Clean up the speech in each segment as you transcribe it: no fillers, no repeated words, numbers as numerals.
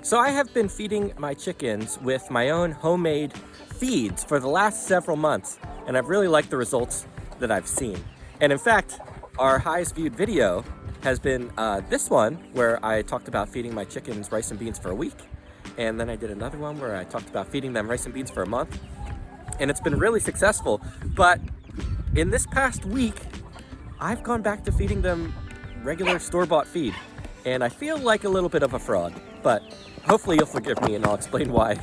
So I have been feeding my chickens with my own homemade feeds for the last several months, and I've really liked the results that I've seen. And in fact, our highest viewed video has been this one where I talked about feeding my chickens rice and beans for a week. And then I did another one where I talked about feeding them rice and beans for a month. And it's been really successful. But in this past week, I've gone back to feeding them regular store-bought feed. And I feel like a little bit of a fraud, but hopefully you'll forgive me and I'll explain why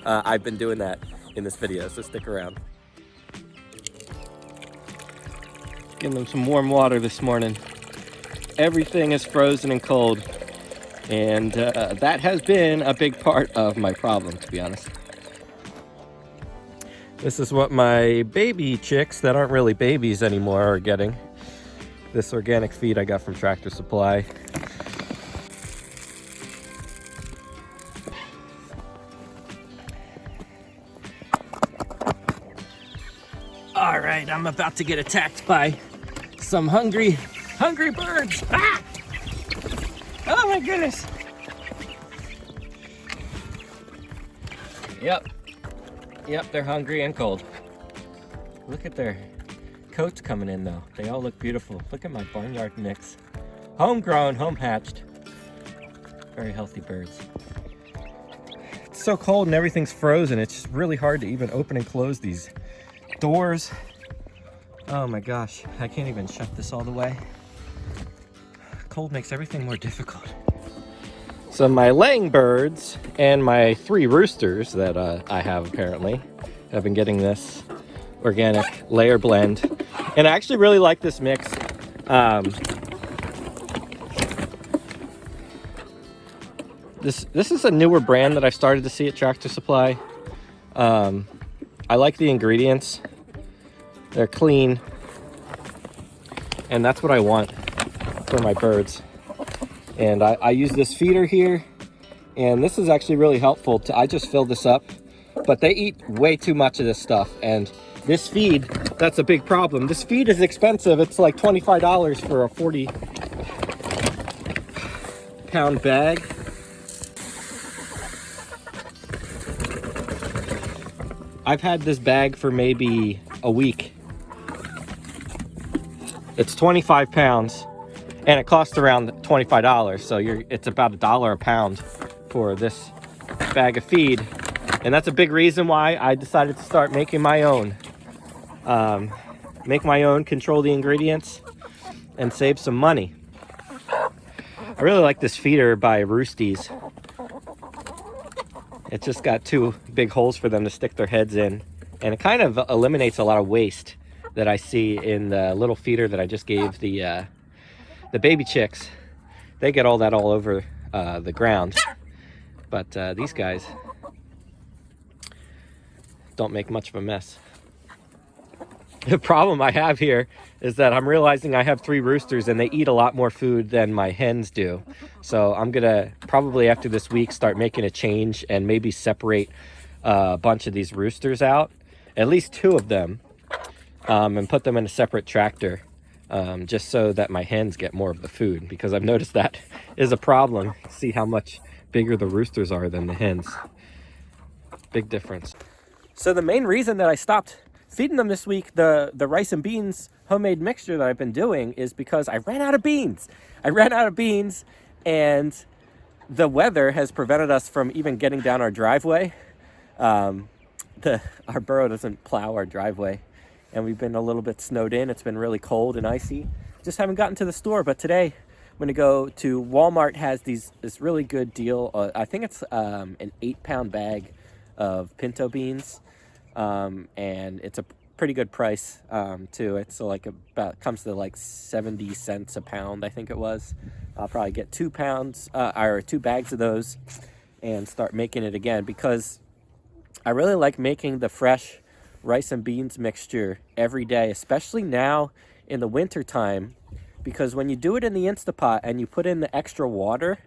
I've been doing that in this video, so stick around. Giving them some warm water this morning. Everything is frozen and cold, and that has been a big part of my problem, to be honest. This is what my baby chicks that aren't really babies anymore are getting. This organic feed I got from Tractor Supply. All right, I'm about to get attacked by some hungry birds. Ah! Oh my goodness. Yep, they're hungry and cold. Look at their coats coming in though. They all look beautiful. Look at my barnyard mix. Homegrown, home hatched. Very healthy birds. It's so cold and everything's frozen. It's just really hard to even open and close these doors. Oh my gosh, I can't even shut this all the way. Cold makes everything more difficult. So my laying birds and my 3 roosters that I have apparently have been getting this organic layer blend. And I actually really like this mix. This is a newer brand that I started to see at Tractor Supply. I like the ingredients. They're clean. And that's what I want for my birds. And I use this feeder here. And this is actually really helpful. I just filled this up. But they eat way too much of this stuff. And this feed, that's a big problem. This feed is expensive. It's like $25 for a 40-pound bag. I've had this bag for maybe a week. It's 25 pounds and it costs around $25. So it's about $1 a pound for this bag of feed. And that's a big reason why I decided to start making my own. Make my own, control the ingredients, and save some money. I really like this feeder by Roosties. It's just got 2 big holes for them to stick their heads in. And it kind of eliminates a lot of waste that I see in the little feeder that I just gave the baby chicks. They get all that all over the ground. But these guys don't make much of a mess. The problem I have here is that I'm realizing I have 3 roosters and they eat a lot more food than my hens do. So I'm gonna probably after this week start making a change and maybe separate a bunch of these roosters out, at least 2 of them, and put them in a separate tractor, just so that my hens get more of the food, because I've noticed that is a problem. See how much bigger the roosters are than the hens. Big difference. So the main reason that I stopped feeding them this week, the rice and beans homemade mixture that I've been doing, is because I ran out of beans. And the weather has prevented us from even getting down our driveway. Our burrow doesn't plow our driveway, and we've been a little bit snowed in. It's been really cold and icy. Just haven't gotten to the store, but today I'm gonna go to Walmart. Has this really good deal. I think it's an 8-pound bag of pinto beans. And it's a pretty good price too. It's like comes to like 70 cents a pound, I think it was. I'll probably get 2 pounds or 2 bags of those and start making it again, because I really like making the fresh rice and beans mixture every day, especially now in the winter time, because when you do it in the Instapot and you put in the extra water,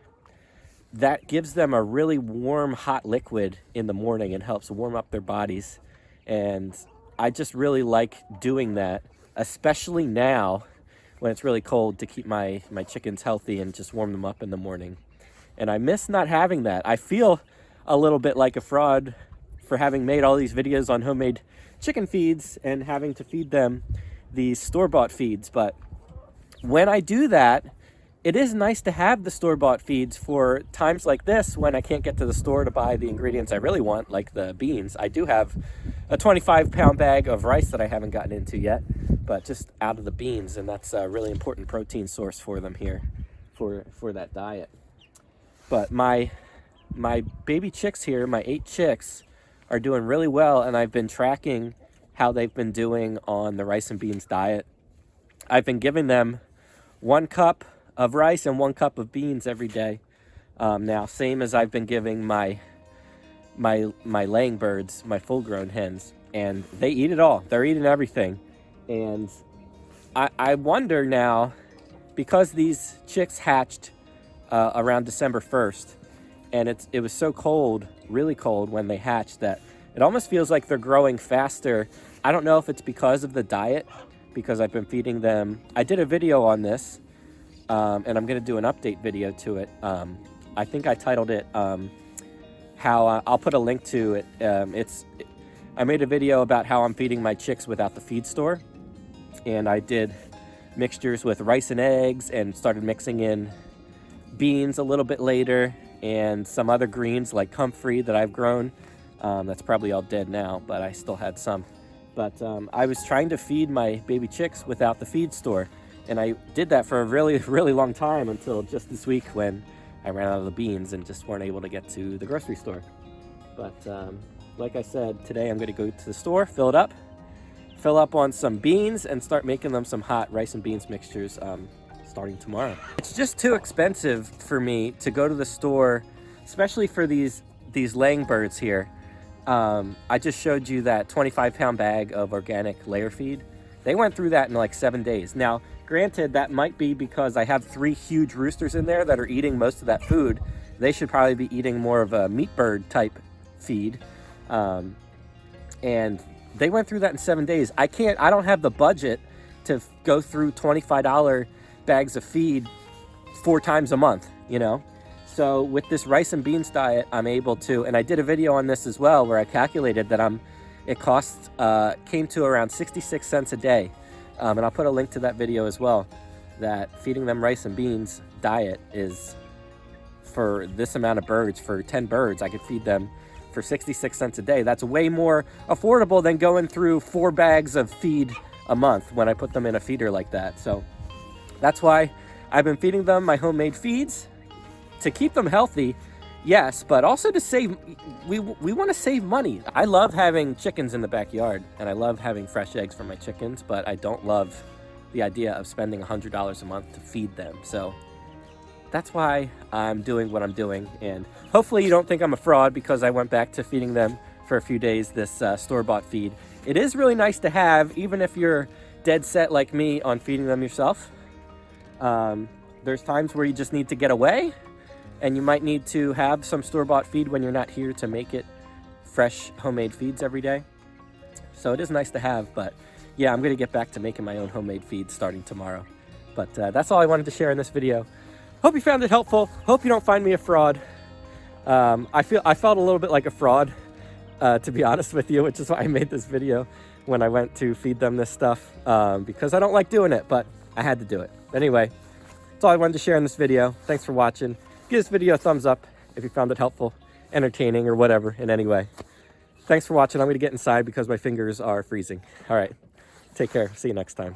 that gives them a really warm hot liquid in the morning and helps warm up their bodies. And I just really like doing that, especially now when it's really cold, to keep my chickens healthy and just warm them up in the morning. And I miss not having that. I feel a little bit like a fraud for having made all these videos on homemade chicken feeds and having to feed them these store-bought feeds. But when I do that, it is nice to have the store-bought feeds for times like this when I can't get to the store to buy the ingredients I really want, like the beans. I do have a 25-pound bag of rice that I haven't gotten into yet, but just out of the beans, and that's a really important protein source for them here for that diet. But my baby chicks here, my 8 chicks, are doing really well, and I've been tracking how they've been doing on the rice and beans diet. I've been giving them 1 cup of rice and 1 cup of beans every day. Now, same as I've been giving my laying birds, my full-grown hens, and they eat it all. They're eating everything. And I wonder now, because these chicks hatched around December 1st, and it was so cold, really cold when they hatched, that it almost feels like they're growing faster. I don't know if it's because of the diet, because I've been feeding them. I did a video on this, and I'm going to do an update video to it. I think I titled it how I'll put a link to it. I made a video about how I'm feeding my chicks without the feed store, and I did mixtures with rice and eggs and started mixing in beans a little bit later and some other greens like comfrey that I've grown. That's probably all dead now, but I still had some. But I was trying to feed my baby chicks without the feed store, and I did that for a really, really long time until just this week when I ran out of the beans and just weren't able to get to the grocery store. But like I said, today I'm going to go to the store, fill up on some beans, and start making them some hot rice and beans mixtures starting tomorrow. It's just too expensive for me to go to the store, especially for these laying birds here. I just showed you that 25-pound bag of organic layer feed. They went through that in like 7 days. Now, granted, that might be because I have 3 huge roosters in there that are eating most of that food. They should probably be eating more of a meat bird type feed. And they went through that in 7 days. I don't have the budget to go through $25 bags of feed 4 times a month, you know? So with this rice and beans diet, I'm able to, and I did a video on this as well, where I calculated that it costs, came to around 66 cents a day. And I'll put a link to that video as well, that feeding them rice and beans diet is, for this amount of birds, for 10 birds, I could feed them for 66 cents a day. That's way more affordable than going through 4 bags of feed a month when I put them in a feeder like that. So that's why I've been feeding them my homemade feeds, to keep them healthy, yes, but also to save. We want to save money. I love having chickens in the backyard, and I love having fresh eggs for my chickens, but I don't love the idea of spending $100 a month to feed them. So that's why I'm doing what I'm doing, and hopefully you don't think I'm a fraud because I went back to feeding them for a few days this store-bought feed. It is really nice to have, even if you're dead set like me on feeding them yourself. There's times where you just need to get away, and you might need to have some store-bought feed when you're not here to make it fresh homemade feeds every day. So it is nice to have, but yeah, I'm going to get back to making my own homemade feeds starting tomorrow. But that's all I wanted to share in this video. Hope you found it helpful. Hope you don't find me a fraud. I felt a little bit like a fraud, to be honest with you, which is why I made this video when I went to feed them this stuff, because I don't like doing it, but I had to do it. Anyway, that's all I wanted to share in this video. Thanks for watching. Give this video a thumbs up if you found it helpful, entertaining, or whatever in any way. Thanks for watching. I'm going to get inside because my fingers are freezing. All right. Take care. See you next time.